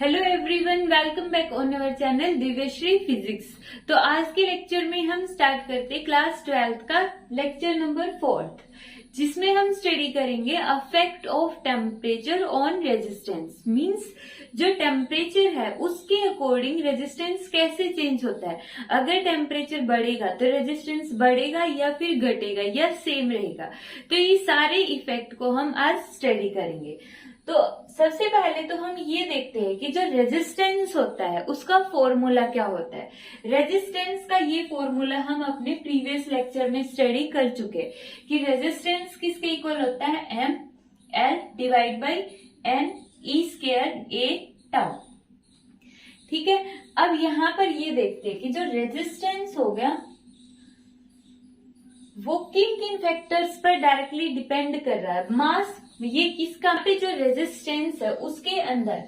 Hello everyone, welcome back on our channel Divyashri physics. तो आज के लेक्चर में हम स्टार्ट करते क्लास 12th का लेक्चर नंबर 4, जिसमें हम स्टडी करेंगे affect of temperature on resistance. Means जो टेम्परेचर है उसके अकॉर्डिंग रेजिस्टेंस कैसे चेंज होता है। अगर टेम्परेचर बढ़ेगा तो रेजिस्टेंस बढ़ेगा या फिर घटेगा या सेम रहेगा। तो ये सारे इफेक्ट को हम आज स्टडी करेंगे। तो सबसे पहले तो हम ये देखते हैं कि जो रेजिस्टेंस होता है उसका फॉर्मूला क्या होता है। रेजिस्टेंस का ये फॉर्मूला हम अपने प्रीवियस लेक्चर में स्टडी कर चुके हैं कि रेजिस्टेंस किसके इक्वल होता है, M L divide by N E square A tau. ठीक है, अब यहाँ पर ये देखते हैं कि जो रेजिस्टेंस हो गया वो किन किन फैक्टर्स पर डायरेक्टली डिपेंड कर रहा है। मास, ये किसका पे जो रेजिस्टेंस है उसके अंदर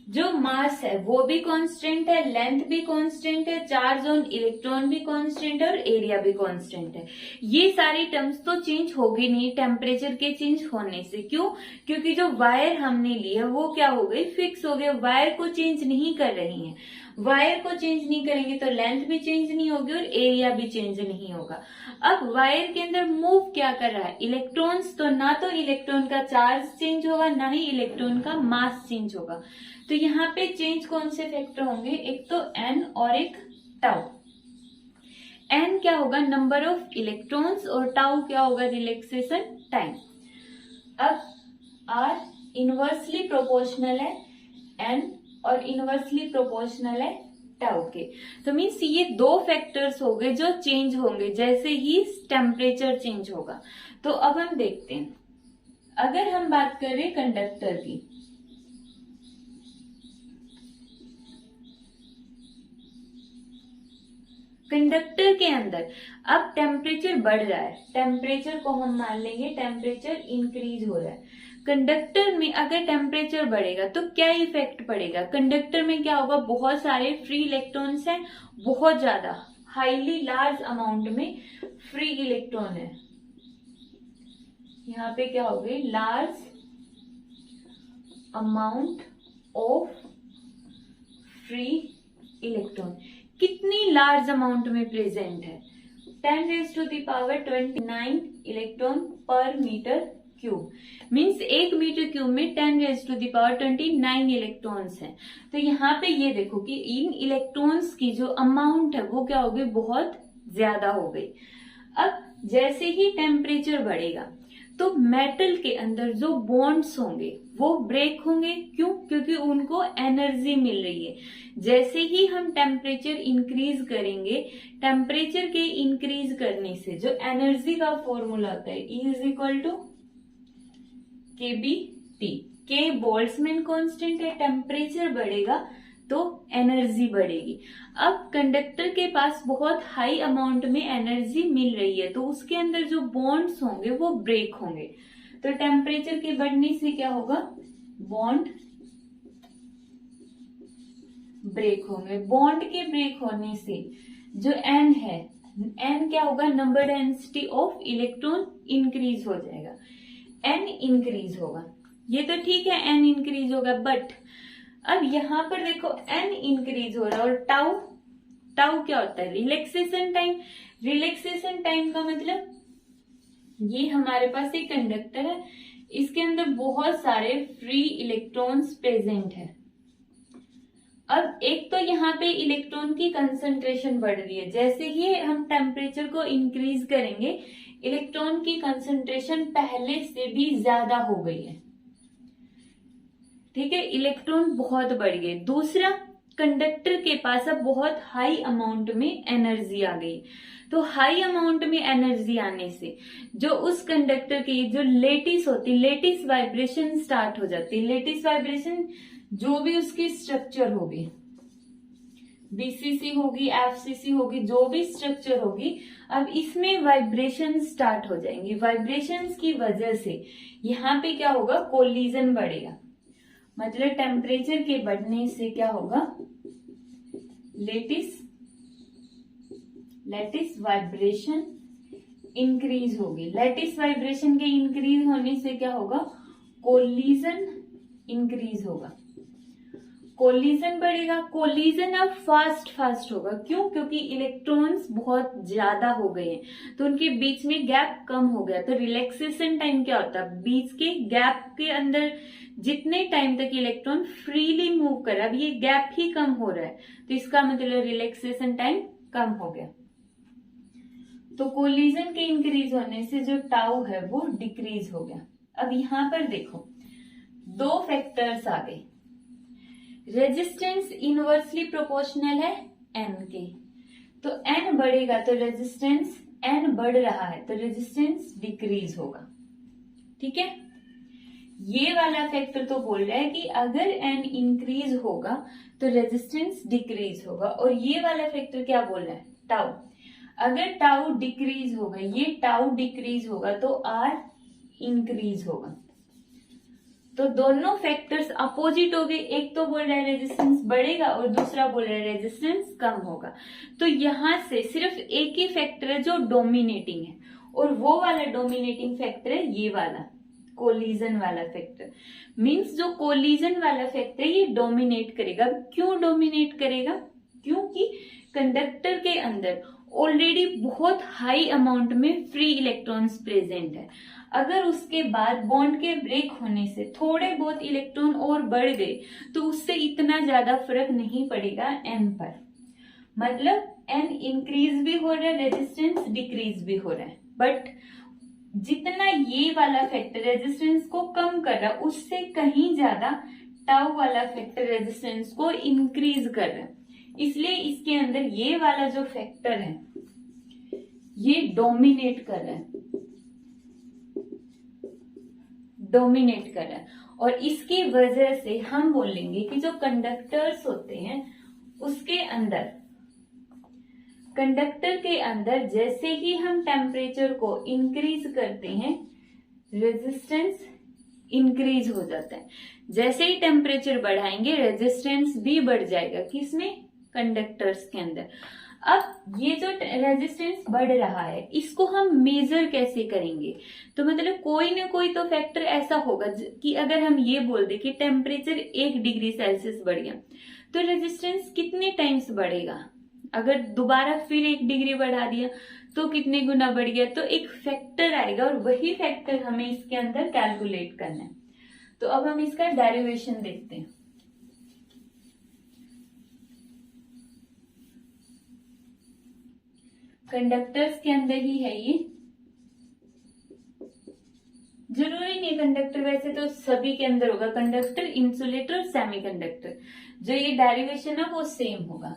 जो मास है वो भी कांस्टेंट है, लेंथ भी कांस्टेंट है, चार्ज ऑन इलेक्ट्रॉन भी कांस्टेंट है और एरिया भी कांस्टेंट है। ये सारी टर्म्स तो चेंज होगी नहीं टेम्परेचर के चेंज होने से। क्यों? क्योंकि जो वायर हमने ली है वो क्या हो गई, फिक्स हो गई। वायर को चेंज नहीं कर रही है। वायर को चेंज नहीं करेंगे तो लेंथ भी चेंज नहीं होगी और एरिया भी चेंज नहीं होगा। अब वायर के अंदर मूव क्या कर रहा है, इलेक्ट्रॉन्स। तो ना तो इलेक्ट्रॉन का चार्ज चेंज होगा ना ही इलेक्ट्रॉन का मास चेंज होगा। तो यहाँ पे चेंज कौन से फैक्टर होंगे, एक तो एन और एक टाउ। एन क्या होगा, नंबर ऑफ इलेक्ट्रॉन्स, और टाउ क्या होगा, रिलैक्सेशन टाइम। अब आर इनवर्सली प्रोपोर्शनल है एन और इनवर्सली प्रोपोर्शनल है टाउ के। तो मीन्स ये दो फैक्टर्स हो गए जो चेंज होंगे जैसे ही टेम्परेचर चेंज होगा। तो अब हम देखते हैं, अगर हम बात करें कंडक्टर की, कंडक्टर के अंदर अब टेम्परेचर बढ़ रहा है। टेम्परेचर को हम मान लेंगे टेम्परेचर इंक्रीज हो रहा है। कंडक्टर में अगर टेम्परेचर बढ़ेगा तो क्या इफेक्ट पड़ेगा, कंडक्टर में क्या होगा, बहुत सारे फ्री इलेक्ट्रॉन्स हैं, बहुत ज्यादा हाईली लार्ज अमाउंट में फ्री इलेक्ट्रॉन है। यहाँ पे क्या हो गई, large amount of free electron. कितनी लार्ज अमाउंट में प्रेजेंट है, 10⁻29 इलेक्ट्रॉन पर metre cube. Means 1 metre cube में 10⁻29 इलेक्ट्रॉन्स हैं। तो यहाँ पे ये देखो कि इन इलेक्ट्रॉन्स की जो अमाउंट है वो क्या हो गई, बहुत ज्यादा हो गई। अब जैसे ही टेम्परेचर बढ़ेगा तो मेटल के अंदर जो बॉन्ड्स होंगे वो ब्रेक होंगे। क्यों? क्योंकि उनको एनर्जी मिल रही है। जैसे ही हम टेम्परेचर इंक्रीज करेंगे, टेम्परेचर के इंक्रीज करने से जो एनर्जी का फॉर्मूला होता है E is equal to KBT। K Boltzmann constant है, टेम्परेचर बढ़ेगा तो एनर्जी बढ़ेगी। अब कंडक्टर के पास बहुत हाई अमाउंट में एनर्जी मिल रही है तो उसके अंदर जो बॉन्ड्स होंगे वो ब्रेक होंगे। तो टेम्परेचर के बढ़ने से क्या होगा, बॉन्ड ब्रेक होंगे। बॉन्ड के ब्रेक होने से जो एन है, एन क्या होगा, number density of electron increase हो जाएगा, एन इंक्रीज होगा। ये तो ठीक है, एन इंक्रीज होगा, बट अब यहाँ पर देखो एन इंक्रीज हो रहा है और टाउ, टाउ क्या होता है, रिलैक्सेशन टाइम। रिलैक्सेशन टाइम का मतलब ये हमारे पास एक कंडक्टर है, इसके अंदर बहुत सारे फ्री इलेक्ट्रॉन्स प्रेजेंट है। अब एक तो यहाँ पे इलेक्ट्रॉन की कंसंट्रेशन बढ़ रही है। जैसे ही हम टेम्परेचर को इंक्रीज करेंगे इलेक्ट्रॉन की कंसंट्रेशन पहले से भी ज्यादा हो गई है। ठीक है, इलेक्ट्रॉन बहुत बढ़ गए। दूसरा, कंडक्टर के पास अब बहुत हाई अमाउंट में एनर्जी आ गई। तो हाई अमाउंट में एनर्जी आने से जो उस कंडक्टर की जो लेटिस होती, लेटिस वाइब्रेशन स्टार्ट हो जाती। लेटिस वाइब्रेशन जो भी उसकी स्ट्रक्चर होगी, BCC होगी, FCC होगी, जो भी स्ट्रक्चर होगी, अब इसमें वाइब्रेशन स्टार्ट हो जाएंगी। वाइब्रेशंस की वजह से यहाँ पे क्या होगा, कोलिजन बढ़ेगा। मतलब टेम्परेचर के बढ़ने से क्या होगा, लेटिस वाइब्रेशन इंक्रीज होगी। लेटिस वाइब्रेशन के इंक्रीज होने से क्या होगा, कोलिजन इंक्रीज होगा। कोलिजन बढ़ेगा, कोलिजन अब फास्ट होगा। क्यों? क्योंकि इलेक्ट्रॉन्स बहुत ज्यादा हो गए हैं, तो उनके बीच में गैप कम हो गया। तो रिलैक्सेशन टाइम क्या होता है? बीच के गैप के अंदर जितने टाइम तक इलेक्ट्रॉन फ्रीली मूव कर रहा है, अब ये गैप ही कम हो रहा है, तो इसका मतलब रिलैक्सेशन टाइम कम हो गया। तो कोलिजन के इंक्रीज होने से जो टाउ है वो डिक्रीज हो गया। अब यहां पर देखो, दो फैक्टर्स आ गए। रेजिस्टेंस इनवर्सली प्रोपोर्शनल है एन के, तो एन बढ़ेगा तो रेजिस्टेंस, एन बढ़ रहा है तो रेजिस्टेंस डिक्रीज होगा। ठीक है, ये वाला फैक्टर तो बोल रहा है कि अगर एन इंक्रीज होगा तो रेजिस्टेंस डिक्रीज होगा, और ये वाला फैक्टर क्या बोल रहा है? टाउ। अगर टाउ डिक्रीज होगा, ये टाउ डिक्रीज होगा तो आर इंक्रीज होगा। तो दोनों फैक्टर्स अपोजिट हो गए, एक तो बोल रहा है रेजिस्टेंस बढ़ेगा और दूसरा बोल रहा है रेजिस्टेंस कम होगा। तो यहां से सिर्फ एक ही फैक्टर है जो डोमिनेटिंग है, और वो वाला डोमिनेटिंग फैक्टर है ये वाला कोलिजन वाला फैक्टर। मींस जो कोलिजन वाला फैक्टर है ये डोमिनेट करेगा। क्यों डोमिनेट करेगा? क्योंकि कंडक्टर के अंदर ऑलरेडी बहुत हाई अमाउंट में फ्री इलेक्ट्रॉन्स प्रेजेंट है। अगर उसके बाद बॉन्ड के ब्रेक होने से थोड़े बहुत इलेक्ट्रॉन और बढ़ गए तो उससे इतना ज्यादा फर्क नहीं पड़ेगा एन पर। मतलब एन इंक्रीज भी हो रहा है, रेजिस्टेंस डिक्रीज भी हो रहा है, बट जितना ये वाला फैक्टर रेजिस्टेंस को कम कर रहा है उससे कहीं ज्यादा टाउ वाला फैक्टर रेजिस्टेंस को इंक्रीज कर रहा है। इसलिए इसके अंदर ये वाला जो फैक्टर है ये डोमिनेट कर रहा है, डोमिनेट कर रहा है। और इसकी वजह से हम बोलेंगे कि जो कंडक्टर्स होते हैं उसके अंदर, कंडक्टर के अंदर जैसे ही हम टेम्परेचर को इंक्रीज करते हैं रेजिस्टेंस इंक्रीज हो जाता है। जैसे ही टेम्परेचर बढ़ाएंगे रेजिस्टेंस भी बढ़ जाएगा। किसमें? कंडक्टर्स के अंदर। अब ये जो रेजिस्टेंस बढ़ रहा है इसको हम मेजर कैसे करेंगे? तो मतलब कोई ना कोई तो फैक्टर ऐसा होगा कि अगर हम ये बोल दें कि टेम्परेचर 1 डिग्री सेल्सियस बढ़ गया तो रेजिस्टेंस कितने टाइम्स बढ़ेगा। अगर दोबारा फिर 1 डिग्री बढ़ा दिया तो कितने गुना बढ़ गया। तो एक फैक्टर आएगा और वही फैक्टर हमें इसके अंदर कैलकुलेट करना है। तो अब हम इसका डेरिवेशन देखते हैं। कंडक्टर्स के अंदर ही है ये, जरूरी नहीं कंडक्टर, वैसे तो सभी के अंदर होगा, कंडक्टर, इंसुलेटर, सेमीकंडक्टर। जो ये डेरिवेशन है वो सेम होगा।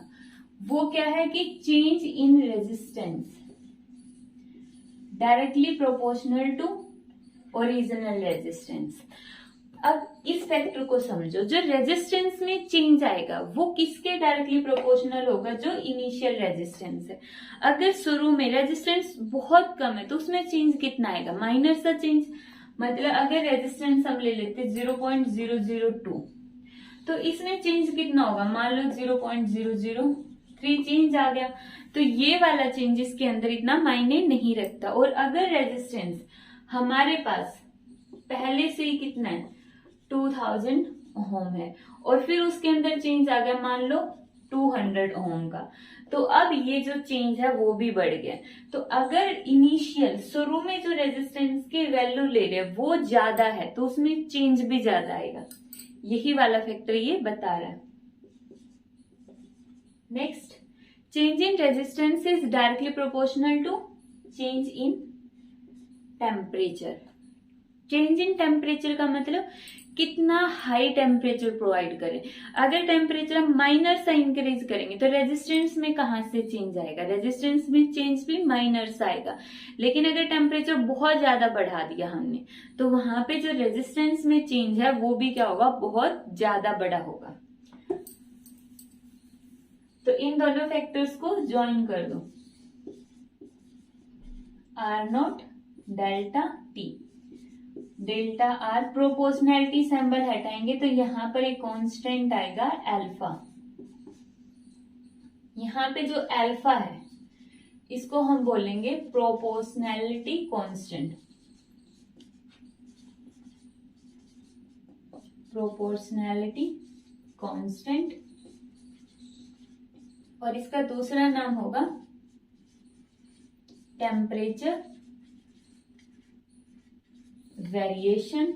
वो क्या है कि change in resistance directly proportional to original resistance. अब इस फैक्टर को समझो, जो रेजिस्टेंस में चेंज आएगा वो किसके डायरेक्टली प्रोपोर्शनल होगा? जो इनिशियल रेजिस्टेंस है। अगर शुरू में रेजिस्टेंस बहुत कम है तो उसमें चेंज कितना आएगा? माइनर सा चेंज। मतलब अगर रेजिस्टेंस हम ले लेते 0.002 तो इसमें चेंज कितना होगा? मान लो 0.003 चेंज आ गया, तो ये वाला चेंज इसके अंदर इतना मायने नहीं रखता। और अगर रेजिस्टेंस हमारे पास पहले से ही कितना है 2000 ओम है और फिर उसके अंदर चेंज आ गया मान लो 200 ओम का, तो अब ये जो चेंज है वो भी बढ़ गया। तो अगर इनिशियल शुरू में जो रेजिस्टेंस की वैल्यू ले रहे हैं वो ज्यादा है तो उसमें चेंज भी ज्यादा आएगा। यही वाला फैक्टर ये बता रहा है। Next, change in resistance is directly proportional to change in temperature. Change in temperature का मतलब कितना हाई टेम्परेचर प्रोवाइड करें। अगर टेम्परेचर हम माइनर सा इंक्रीज करेंगे तो रेजिस्टेंस में कहां से चेंज आएगा? रेजिस्टेंस में चेंज भी माइनर सा आएगा। लेकिन अगर टेम्परेचर बहुत ज्यादा बढ़ा दिया हमने तो वहां पे जो रेजिस्टेंस में चेंज है वो भी क्या होगा? बहुत ज्यादा बड़ा होगा। तो इन दोनों फैक्टर्स को ज्वाइन कर दो, R0 delta T। Delta R proportionality symbol हटाएंगे तो यहां पर एक कांस्टेंट आएगा अल्फा। यहां पे जो अल्फा है इसको हम बोलेंगे प्रोपोर्शनैलिटी कांस्टेंट। प्रोपोर्शनैलिटी कांस्टेंट, और इसका दूसरा नाम होगा टेम्परेचर वेरिएशन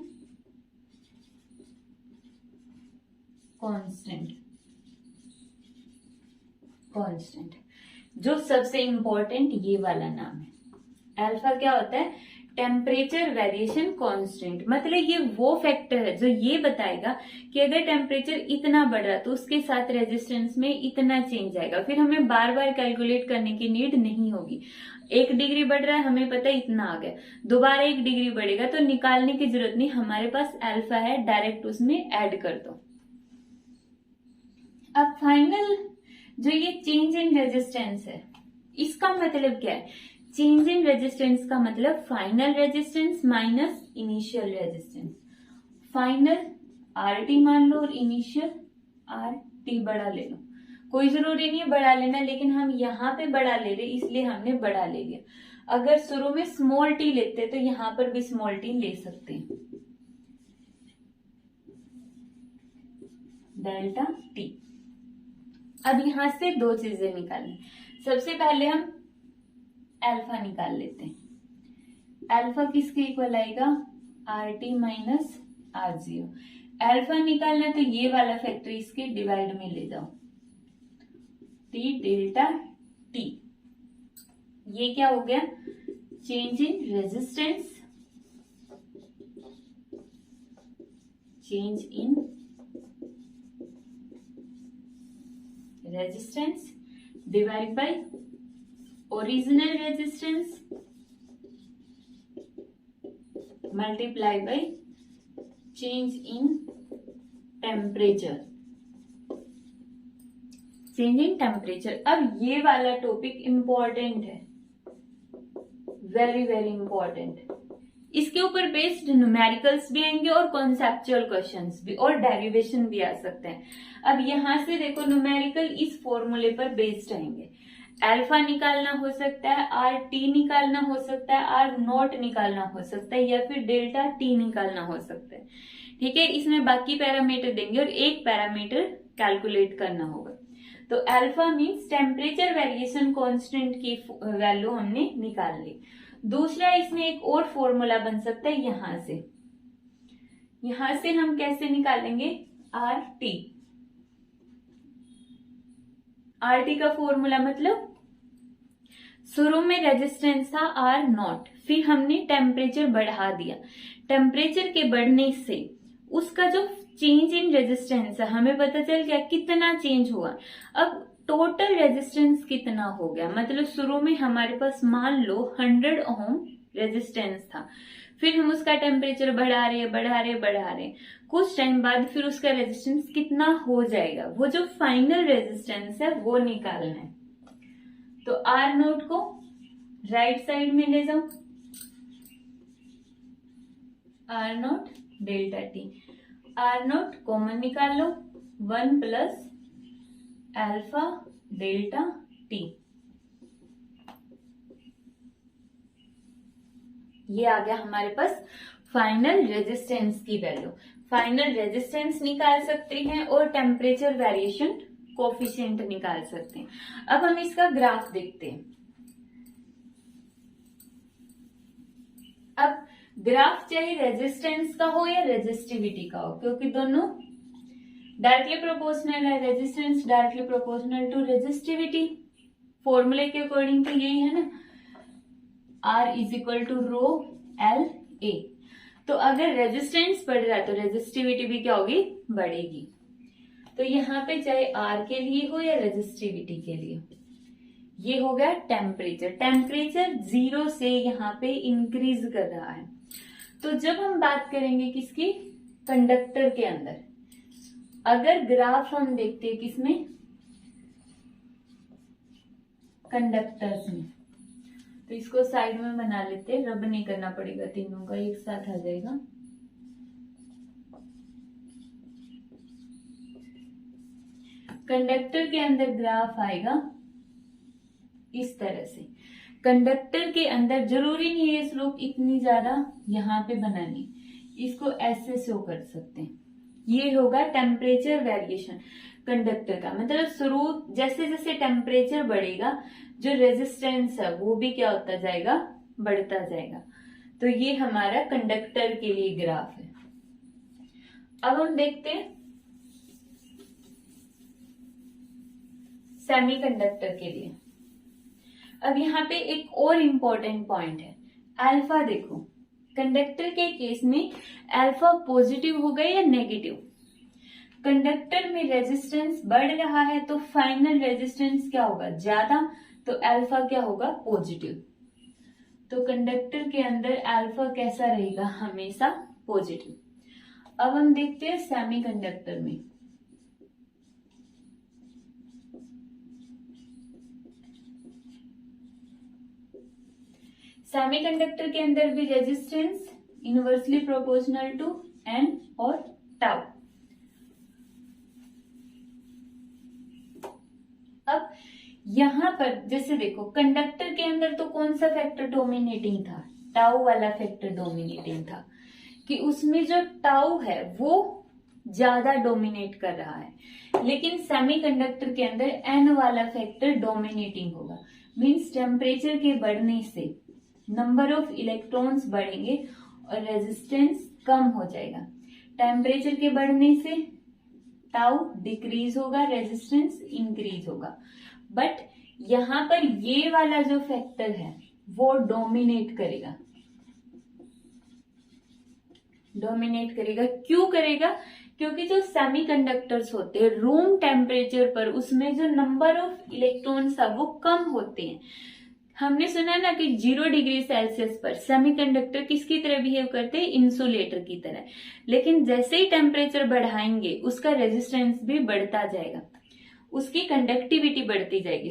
कांस्टेंट। कांस्टेंट जो सबसे इंपॉर्टेंट ये वाला नाम है। अल्फा क्या होता है? Temperature variation constant. मतलब ये वो फैक्टर है जो ये बताएगा कि अगर टेम्परेचर इतना बढ़ रहा तो उसके साथ रेजिस्टेंस में इतना चेंज आएगा। फिर हमें बार बार कैलकुलेट करने की नीड नहीं होगी। 1 डिग्री बढ़ रहा है, हमें पता है इतना आ गया, दोबारा 1 डिग्री बढ़ेगा तो निकालने की जरूरत नहीं, हमारे पास अल्फा है, डायरेक्ट उसमें ऐड कर दो। अब फाइनल जो ये चेंज इन रेजिस्टेंस है, इसका मतलब क्या है? चेंज इन रेजिस्टेंस का मतलब final resistance minus initial resistance. Final RT मान लो और इनिशियल RT बड़ा ले लो। कोई जरूरी नहीं है बड़ा लेना, लेकिन हम यहाँ पे बड़ा ले रहे इसलिए हमने बड़ा ले लिया। अगर शुरू में स्मॉल t लेते तो यहाँ पर भी स्मॉल t ले सकते हैं, डेल्टा t। अब यहां से दो चीजें निकालनी। सबसे पहले हम अल्फा निकाल लेते हैं। अल्फा किसके इक्वल आएगा? RT minus R0। अल्फा निकालना तो ये वाला फैक्टर इसके डिवाइड में ले जाओ, T डेल्टा T। ये क्या हो गया? Change in resistance, change in resistance divide by original resistance multiply by change in temperature, change in temperature. अब ये वाला टॉपिक इंपॉर्टेंट है, वेरी वेरी इंपॉर्टेंट। इसके ऊपर बेस्ड न्यूमेरिकल्स भी आएंगे और कॉन्सेप्चुअल क्वेश्चंस भी और डेरिवेशन भी आ सकते हैं। अब यहां से देखो न्यूमेरिकल इस फॉर्मूले पर बेस्ड आएंगे। अल्फा निकालना हो सकता है, RT निकालना हो सकता है, R0 निकालना हो सकता है, या फिर डेल्टा T निकालना हो सकता है। ठीक है, इसमें बाकी पैरामीटर देंगे और एक पैरामीटर कैलकुलेट करना होगा। तो alpha means temperature variation constant की वैल्यू हमने निकाल ली। दूसरा इसमें एक और फॉर्मूला बन सकता है यहां से। यहां से हम कैसे निकालेंगे? RT। RT का फॉर्मूला मतलब शुरू में रेजिस्टेंस था R0, फिर हमने टेम्परेचर बढ़ा दिया। टेम्परेचर के बढ़ने से उसका जो चेंज इन रेजिस्टेंस है हमें पता चल गया कितना चेंज हुआ। अब टोटल रेजिस्टेंस कितना हो गया, मतलब शुरू में हमारे पास मान लो 100 ओम रेजिस्टेंस था, फिर हम उसका टेम्परेचर बढ़ा रहे, कुछ टाइम बाद फिर उसका रेजिस्टेंस कितना हो जाएगा, वो जो फाइनल रेजिस्टेंस है वो निकालना है। तो R0 को राइट साइड में ले जाओ, R0 delta T। R0 common निकाल लो, 1 प्लस अल्फा डेल्टा T। ये आ गया हमारे पास फाइनल रेजिस्टेंस की वैल्यू। फाइनल रेजिस्टेंस निकाल सकते हैं और टेम्परेचर वेरिएशन कोफिशिएंट निकाल सकते हैं। अब हम इसका ग्राफ देखते हैं। अब ग्राफ चाहे रेजिस्टेंस का हो या रेजिस्टिविटी का हो, क्योंकि दोनों डायरेक्टली प्रोपोर्शनल है। Resistance directly proportional to resistivity, फॉर्मूले के अकॉर्डिंग तो यही है ना, R is equal to rho L A। तो अगर रेजिस्टेंस बढ़ रहा है तो रेजिस्टिविटी भी क्या होगी? बढ़ेगी। तो यहाँ पे चाहे R के लिए हो या रेजिस्टिविटी के लिए, ये हो गया टेम्परेचर। टेम्परेचर 0 से यहाँ पे इंक्रीज कर रहा है। तो जब हम बात करेंगे किसकी? कंडक्टर के अंदर। अगर ग्राफ हम देखते हैं किसमें? कंडक्टर्स में। तो इसको साइड में बना लेते हैं, रब नहीं करना पड़ेगा, तीनों का एक साथ आ जाएगा। कंडक्टर के अंदर ग्राफ आएगा इस तरह से। कंडक्टर के अंदर जरूरी नहीं है स्लोप इतनी ज्यादा यहाँ पे बनानी, इसको ऐसे शो कर सकते हैं। ये होगा टेम्परेचर वेरिएशन कंडक्टर का। मतलब शुरू जैसे जैसे टेम्परेचर बढ़ेगा जो रेजिस्टेंस है वो भी क्या होता जाएगा, बढ़ता जाएगा। तो ये हमारा कंडक्टर के लिए ग्राफ है। अब हम देखते हैं सेमीकंडक्टर के लिए। अब यहाँ पे एक और इम्पोर्टेंट पॉइंट है, अल्फा देखो, कंडक्टर के केस में अल्फा पॉजिटिव होगा या नेगेटिव। कंडक्टर में रेजिस्टेंस बढ़ रहा है तो फाइनल रेजिस्टेंस क्या होगा, ज्यादा, तो अल्फा क्या होगा, पॉजिटिव। तो कंडक्टर के अंदर अल्फा कैसा रहेगा, हमेशा पॉजिटिव। अब हम देखते हैं सेमीकंडक्टर में। सेमीकंडक्टर के अंदर भी resistance inversely proportional to N और टाउ। अब यहां पर जैसे देखो कंडक्टर के अंदर तो कौन सा फैक्टर डोमिनेटिंग था, टाउ वाला फैक्टर डोमिनेटिंग था, कि उसमें जो टाउ है वो ज्यादा डोमिनेट कर रहा है। लेकिन सेमीकंडक्टर के अंदर एन वाला फैक्टर डोमिनेटिंग होगा। मींस टेम्परेचर के बढ़ने से नंबर ऑफ इलेक्ट्रॉन्स बढ़ेंगे और रेजिस्टेंस कम हो जाएगा। टेम्परेचर के बढ़ने से टाउ डिक्रीज होगा, रेजिस्टेंस इंक्रीज होगा। बट यहां पर ये वाला जो फैक्टर है वो डोमिनेट करेगा। डोमिनेट करेगा क्यों करेगा, क्योंकि जो सेमीकंडक्टर्स होते हैं रूम टेम्परेचर पर उसमें जो नंबर ऑफ इलेक्ट्रॉन्स है वो कम होते हैं। हमने सुना ना कि 0 डिग्री सेल्सियस पर सेमीकंडक्टर किसकी तरह बिहेव करते हैं, इंसुलेटर की तरह। लेकिन जैसे ही टेम्परेचर बढ़ाएंगे उसका रेजिस्टेंस भी बढ़ता जाएगा, उसकी कंडक्टिविटी बढ़ती जाएगी।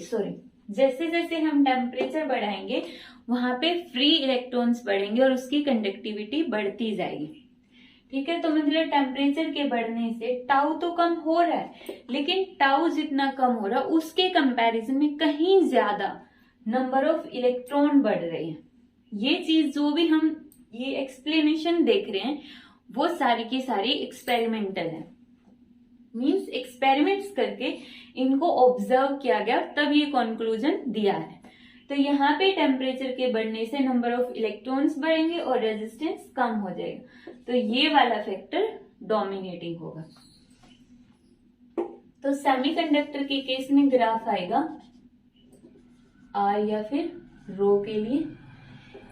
जैसे जैसे हम टेम्परेचर बढ़ाएंगे वहां पे फ्री इलेक्ट्रॉन्स बढ़ेंगे और उसकी कंडक्टिविटी बढ़ती जाएगी। ठीक है, तो मतलब टेम्परेचर के बढ़ने से टाउ तो कम हो रहा है, लेकिन टाउ जितना कम हो रहा है उसके कंपैरिजन में कहीं ज्यादा नंबर ऑफ इलेक्ट्रॉन बढ़ रहे हैं। ये चीज जो भी हम ये एक्सप्लेनेशन देख रहे हैं वो सारी की सारी एक्सपेरिमेंटल है। मींस एक्सपेरिमेंट्स करके इनको ऑब्जर्व किया गया तब ये कंक्लूजन दिया है। तो यहाँ पे टेम्परेचर के बढ़ने से नंबर ऑफ इलेक्ट्रॉन्स बढ़ेंगे और रेजिस्टेंस कम हो जाएगा। तो ये वाला फैक्टर डोमिनेटिंग होगा। तो सेमीकंडक्टर के केस में ग्राफ आएगा आर या फिर रो के लिए।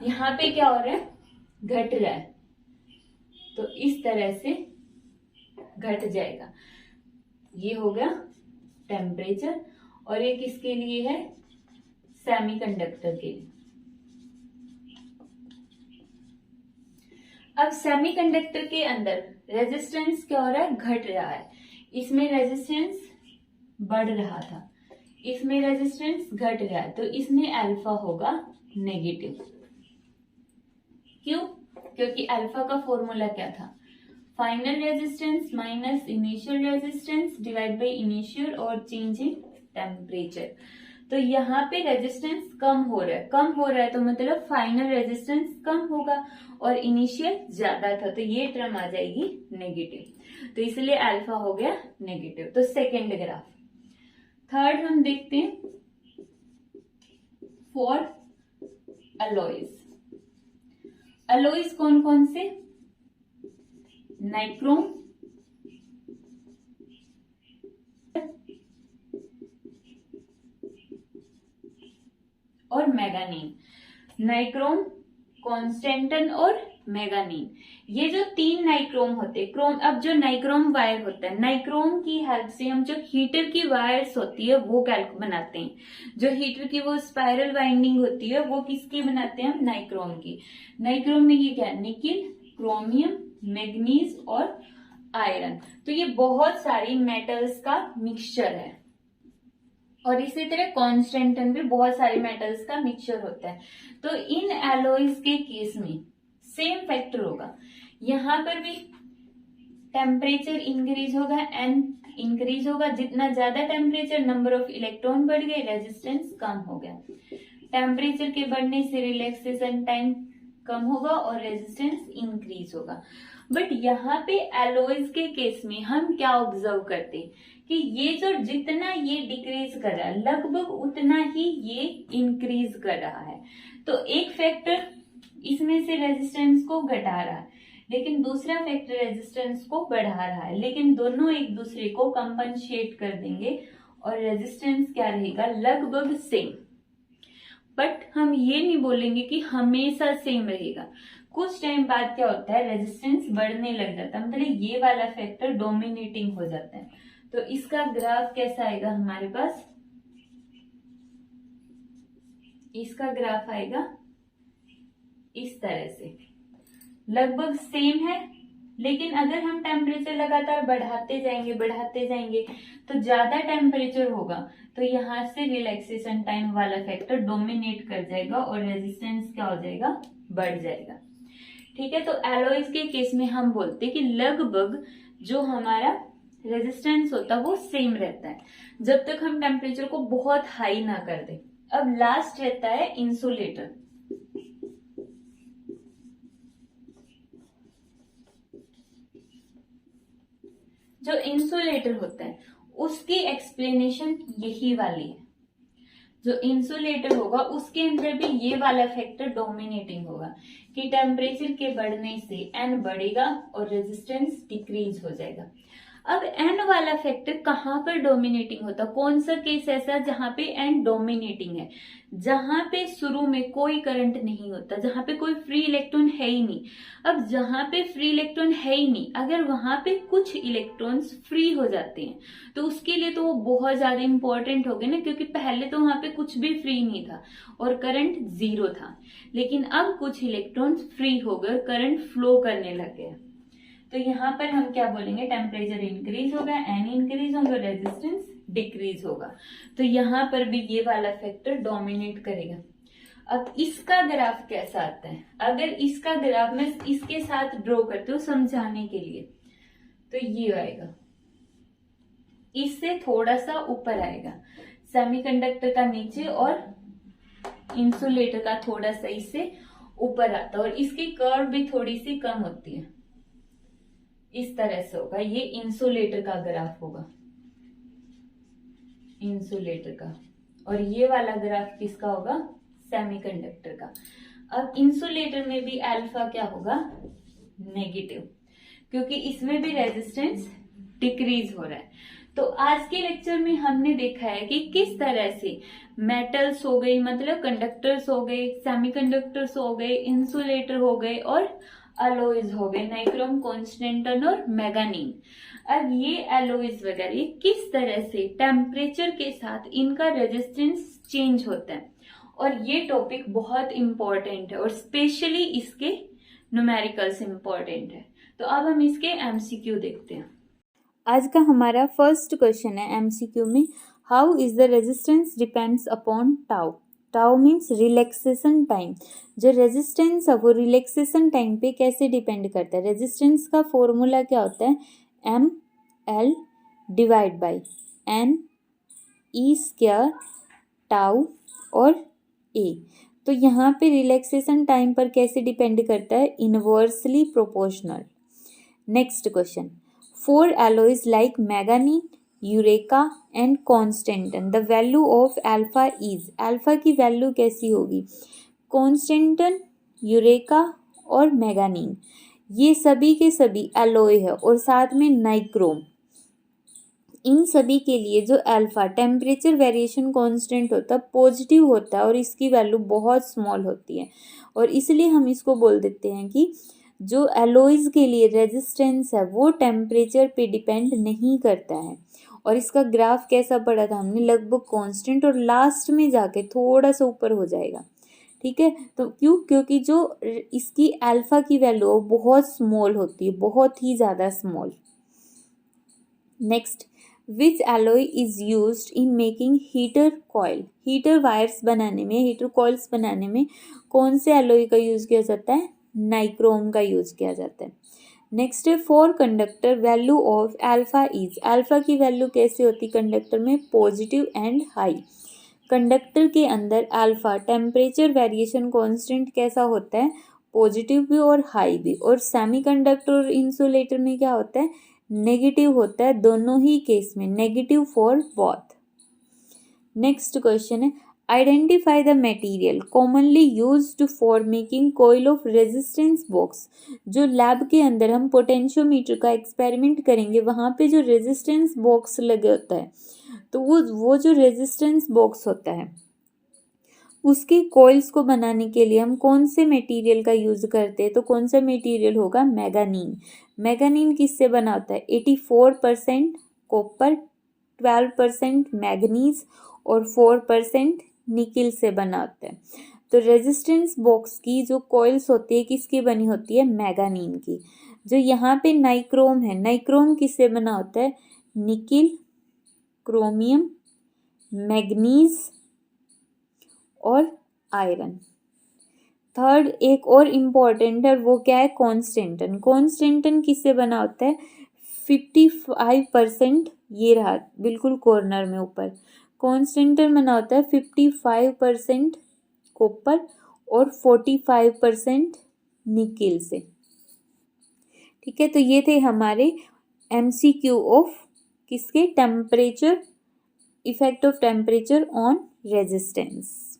यहाँ पे क्या हो रहा है, घट रहा है, तो इस तरह से घट जाएगा। ये हो गया टेम्परेचर और ये किसके लिए है, सेमीकंडक्टर के लिए। अब सेमीकंडक्टर के अंदर रेजिस्टेंस क्या हो रहा है, घट रहा है। इसमें रेजिस्टेंस बढ़ रहा था, इसमें रेजिस्टेंस घट रहा है, तो इसमें अल्फा होगा नेगेटिव। क्यों, क्योंकि अल्फा का फॉर्मूला क्या था, final resistance minus initial resistance divide by initial और चेंज इन टेम्परेचर। तो यहाँ पे रेजिस्टेंस कम हो रहा है, कम हो रहा है तो मतलब फाइनल रेजिस्टेंस कम होगा और इनिशियल ज्यादा था, तो ये टर्म आ जाएगी नेगेटिव। तो इसलिए अल्फा हो गया नेगेटिव। तो सेकेंड ग्राफ। थर्ड हम देखते हैं फॉर अलॉयज। अलॉयज कौन कौन से, नाइक्रोम, और मैंगानीन। नाइक्रोम, कॉन्स्टेंटन और मैंगानीन, ये जो 3 नाइक्रोम होते हैं। क्रोम, अब जो नाइक्रोम वायर होता है, नाइक्रोम की हेल्प से हम जो हीटर की वायर्स होती है वो बनाते हैं। जो हीटर की वो स्पाइरल वाइंडिंग होती है वो किसकी बनाते हैं हम, नाइक्रोम की। नाइक्रोम में ये क्या, निकिल, क्रोमियम, मैग्नीज और आयरन। तो ये बहुत सारी मेटल्स का मिक्सचर है। और इसी तरह कॉन्स्टेंटन भी बहुत सारे मेटल्स का मिक्सचर होता है। तो इन एलॉयज के केस में सेम फैक्टर होगा। यहाँ पर भी टेम्परेचर इंक्रीज होगा, एन इंक्रीज होगा। जितना ज्यादा टेम्परेचर, नंबर ऑफ इलेक्ट्रॉन बढ़ गए, रेजिस्टेंस कम हो गया। टेम्परेचर के बढ़ने से रिलैक्सेशन टाइम कम होगा और रेजिस्टेंस इंक्रीज होगा। बट यहाँ पे एलॉयज के केस में हम क्या ऑब्जर्व करते हैं कि ये जो जितना ये डिक्रीज कर रहा है लगभग उतना ही ये इंक्रीज कर रहा है। तो एक फैक्टर इसमें से रेजिस्टेंस को घटा रहा है, लेकिन दूसरा फैक्टर रेजिस्टेंस को बढ़ा रहा है, लेकिन दोनों एक दूसरे को कंपनसेट कर देंगे और रेजिस्टेंस क्या रहेगा, लगभग सेम। बट हम ये नहीं बोलेंगे कि हमेशा सेम रहेगा। कुछ टाइम बाद क्या होता है, रेजिस्टेंस बढ़ने लग जाता है, मतलब ये वाला फैक्टर डोमिनेटिंग हो जाता है। तो इसका ग्राफ कैसा आएगा हमारे पास, इसका ग्राफ आएगा इस तरह से, लगभग सेम है, लेकिन अगर हम टेम्परेचर लगातार बढ़ाते जाएंगे तो ज्यादा टेम्परेचर होगा तो यहाँ से रिलैक्सेशन टाइम वाला फैक्टर डोमिनेट कर जाएगा और रेजिस्टेंस क्या हो जाएगा, बढ़ जाएगा। ठीक है, तो एलॉयज के केस में हम बोलते हैं कि लगभग जो हमारा रेजिस्टेंस होता है वो सेम रहता है जब तक हम टेम्परेचर को बहुत हाई ना कर दें। अब लास्ट रहता है इंसुलेटर। जो इंसुलेटर होता है उसकी एक्सप्लेनेशन यही वाली है। जो इंसुलेटर होगा उसके अंदर भी ये वाला फैक्टर डोमिनेटिंग होगा कि टेम्परेचर के बढ़ने से एन बढ़ेगा और रेजिस्टेंस डिक्रीज हो जाएगा। अब एन वाला फैक्टर कहाँ पर डोमिनेटिंग होता, कौन सा केस ऐसा जहां पे एन डोमिनेटिंग है, जहां पे शुरू में कोई करंट नहीं होता, जहां पे कोई फ्री इलेक्ट्रॉन है ही नहीं। अब जहां पे फ्री इलेक्ट्रॉन है ही नहीं, अगर वहां पे कुछ इलेक्ट्रॉन्स फ्री हो जाते हैं तो उसके लिए तो वो बहुत ज्यादा इंपॉर्टेंट हो गए ना, क्योंकि पहले तो वहां पे कुछ भी फ्री नहीं था और करंट जीरो था, लेकिन अब कुछ इलेक्ट्रॉन्स फ्री हो गए, करंट फ्लो करने लग गया। तो यहाँ पर हम क्या बोलेंगे, टेम्परेचर इंक्रीज होगा, एन इंक्रीज होगा, रेजिस्टेंस डिक्रीज होगा। तो यहाँ पर भी ये वाला फैक्टर डोमिनेट करेगा। अब इसका ग्राफ कैसा आता है, अगर इसका ग्राफ मैं इसके साथ ड्रॉ करती हूँ समझाने के लिए, तो ये आएगा, इससे थोड़ा सा ऊपर आएगा, सेमीकंडक्टर का नीचे और इंसुलेटर का थोड़ा सा इससे ऊपर आता है, और इसकी कर्व भी थोड़ी सी कम होती है, इस तरह से होगा। ये इंसुलेटर का ग्राफ होगा, इंसुलेटर का, और ये वाला ग्राफ किसका होगा, सेमीकंडक्टर का। अब इंसुलेटर में भी अल्फा क्या होगा, नेगेटिव, क्योंकि इसमें भी रेजिस्टेंस डिक्रीज हो रहा है। तो आज के लेक्चर में हमने देखा है कि किस तरह से मेटल्स हो गई, मतलब कंडक्टर्स हो गए, सेमीकंडक्टर्स हो गए, इंसुलेटर हो गए और एलॉयज हो गए, नाइक्रोम, कॉन्स्टेंटन और मैंगानीन। अब ये एलॉयज वगैरह किस तरह से टेम्परेचर के साथ इनका रेजिस्टेंस चेंज होता है, और ये टॉपिक बहुत इंपॉर्टेंट है और स्पेशली इसके न्यूमेरिकल्स इंपॉर्टेंट है। तो अब हम इसके एमसीक्यू देखते हैं। आज का हमारा फर्स्ट क्वेश्चन है एमसीक्यू में, how is the resistance depends upon tau. Tau means relaxation time. जो रेजिस्टेंस है वो रिलैक्सेशन टाइम पे कैसे डिपेंड करता है। रेजिस्टेंस का फॉर्मूला क्या होता है, M L divide by N E square tau और ए। तो यहाँ पे रिलैक्सेशन टाइम पर कैसे डिपेंड करता है, inversely proportional. Next question, four alloys like manganin, eureka and constantan, the value of alpha is. Alpha की वैल्यू कैसी होगी, कॉन्स्टेंटन, यूरेका और मैंगानीन ये सभी के सभी एलॉय है और साथ में नाइक्रोम। इन सभी के लिए जो अल्फा टेम्परेचर वेरिएशन कांस्टेंट होता है पॉजिटिव होता है और इसकी वैल्यू बहुत स्मॉल होती है, और इसलिए हम इसको बोल देते हैं कि जो एलॉयज के लिए रेजिस्टेंस है वो टेम्परेचर पे डिपेंड नहीं करता है। और इसका ग्राफ कैसा पढ़ा था हमने, लगभग कांस्टेंट और लास्ट में जाके थोड़ा सा ऊपर हो जाएगा। ठीक है, तो क्यों, क्योंकि जो इसकी अल्फा की वैल्यू बहुत स्मॉल होती है, बहुत ही ज़्यादा small. Next, which alloy is used in making heater coil. Heater wires बनाने में, हीटर कॉइल्स बनाने में कौन से एलॉय का यूज़ किया जाता है, नाइक्रोम का यूज़ किया जाता है। नेक्स्ट है, for conductor value of alpha is. Alpha की वैल्यू कैसे होती कंडक्टर में, पॉजिटिव एंड हाई। कंडक्टर के अंदर अल्फा टेम्परेचर वेरिएशन कांस्टेंट कैसा होता है, पॉजिटिव भी और हाई भी। और सेमीकंडक्टर और इंसुलेटर में क्या होता है, नेगेटिव होता है दोनों ही केस में, negative for both. Next question है, identify the material commonly used for making coil of resistance box. जो लैब के अंदर हम पोटेंशियोमीटर का एक्सपेरिमेंट करेंगे वहाँ पे जो रेजिस्टेंस बॉक्स लगे होता है, तो वो जो रेजिस्टेंस बॉक्स होता है उसके कॉइल्स को बनाने के लिए हम कौन से मटेरियल का यूज करते हैं, तो कौन सा मटेरियल होगा, मैग्नीन। मैग्नीन किससे बना होता है, 84% कॉपर, 12% मैग्नीज और 4% निकिल से बना होता है। तो रेजिस्टेंस बॉक्स की जो कॉइल्स होती है किसकी बनी होती है, मैग्नीन की। जो यहाँ पे नाइक्रोम है, नाइक्रोम किससे बना होता है, निकिल, क्रोमियम, मैग्नीज और आयरन। थर्ड एक और इम्पॉर्टेंट है, वो क्या है, कॉन्स्टेंटन। कॉन्स्टेंटन किससे बना होता है, 55%, ये रहा बिल्कुल कॉर्नर में ऊपर, कॉन्स्टेंटन बना होता है 55% कॉपर और 45% निकिल से। ठीक है, तो ये थे हमारे MCQ ऑफ किसके, temperature, effect of temperature on resistance.